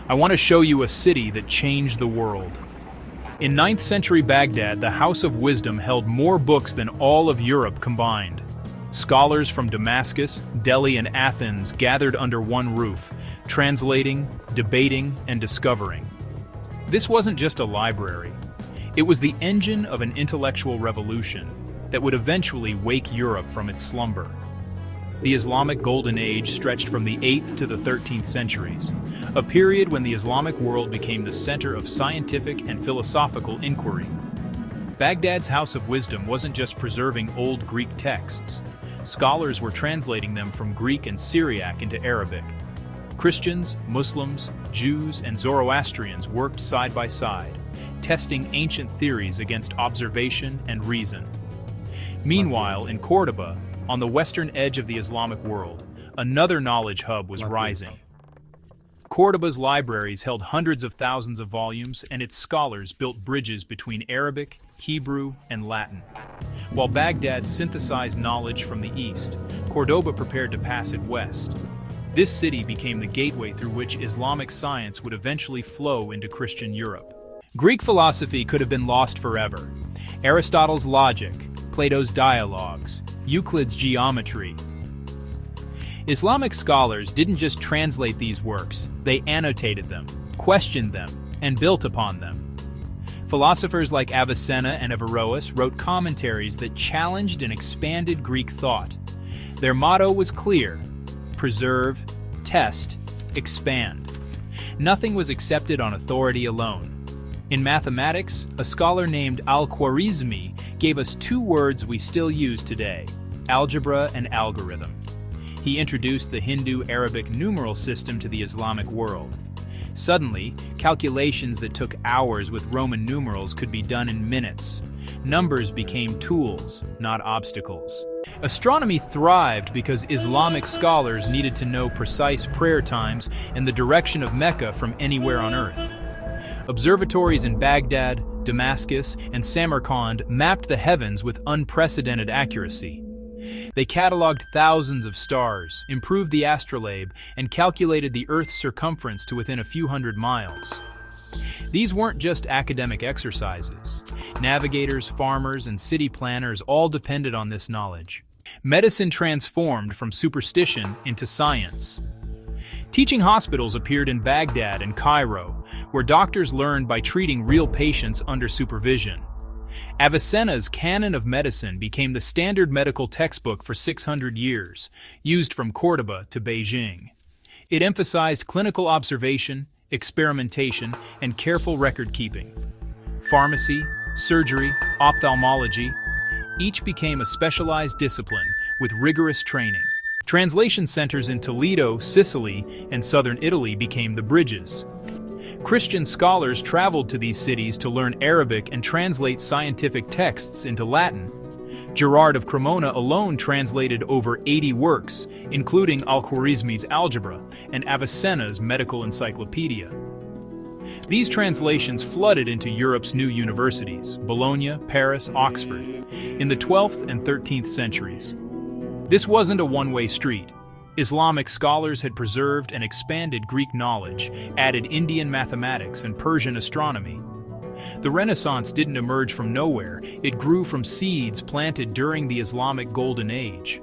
I want to show you a city that changed the world. In 9th century Baghdad, the House of Wisdom held more books than all of Europe combined. Scholars from Damascus, Delhi, and Athens gathered under one roof, translating, debating, and discovering. This wasn't just a library. It was the engine of an intellectual revolution that would eventually wake Europe from its slumber. The Islamic Golden Age stretched from the 8th to the 13th centuries, a period when the Islamic world became the center of scientific and philosophical inquiry. Baghdad's House of Wisdom wasn't just preserving old Greek texts. Scholars were translating them from Greek and Syriac into Arabic. Christians, Muslims, Jews, and Zoroastrians worked side by side, testing ancient theories against observation and reason. Meanwhile, in Cordoba, on the western edge of the Islamic world, another knowledge hub was rising. Cordoba's libraries held hundreds of thousands of volumes, and its scholars built bridges between Arabic, Hebrew, and Latin. While Baghdad synthesized knowledge from the east, Cordoba prepared to pass it west. This city became the gateway through which Islamic science would eventually flow into Christian Europe. Greek philosophy could have been lost forever. Aristotle's logic, Plato's dialogues, Euclid's geometry. Islamic scholars didn't just translate these works, they annotated them, questioned them, and built upon them. Philosophers like Avicenna and Averroes wrote commentaries that challenged and expanded Greek thought. Their motto was clear: preserve, test, expand. Nothing was accepted on authority alone. In mathematics, a scholar named Al-Khwarizmi gave us two words we still use today: algebra and algorithm. He introduced the Hindu-Arabic numeral system to the Islamic world. Suddenly, calculations that took hours with Roman numerals could be done in minutes. Numbers became tools, not obstacles. Astronomy thrived because Islamic scholars needed to know precise prayer times and the direction of Mecca from anywhere on Earth. Observatories in Baghdad, Damascus, and Samarkand mapped the heavens with unprecedented accuracy. They cataloged thousands of stars, improved the astrolabe, and calculated the Earth's circumference to within a few hundred miles. These weren't just academic exercises. Navigators, farmers, and city planners all depended on this knowledge. Medicine transformed from superstition into science. Teaching hospitals appeared in Baghdad and Cairo, where doctors learned by treating real patients under supervision. Avicenna's Canon of Medicine became the standard medical textbook for 600 years, used from Cordoba to Beijing. It emphasized clinical observation, experimentation, and careful record-keeping. Pharmacy, surgery, ophthalmology, each became a specialized discipline with rigorous training. Translation centers in Toledo, Sicily, and southern Italy became the bridges. Christian scholars traveled to these cities to learn Arabic and translate scientific texts into Latin. Gerard of Cremona alone translated over 80 works, including Al-Khwarizmi's algebra and Avicenna's medical encyclopedia. These translations flooded into Europe's new universities, Bologna, Paris, Oxford, in the 12th and 13th centuries. This wasn't a one-way street. Islamic scholars had preserved and expanded Greek knowledge, added Indian mathematics and Persian astronomy. The Renaissance didn't emerge from nowhere, it grew from seeds planted during the Islamic Golden Age.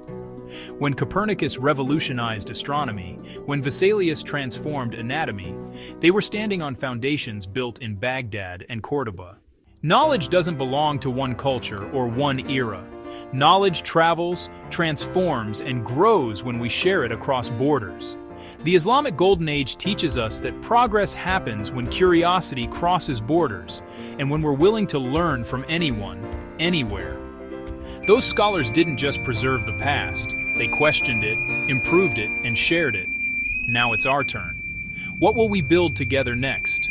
When Copernicus revolutionized astronomy, when Vesalius transformed anatomy, they were standing on foundations built in Baghdad and Cordoba. Knowledge doesn't belong to one culture or one era. Knowledge travels, transforms, and grows when we share it across borders. The Islamic Golden Age teaches us that progress happens when curiosity crosses borders and when we're willing to learn from anyone, anywhere. Those scholars didn't just preserve the past, they questioned it, improved it, and shared it. Now it's our turn. What will we build together next?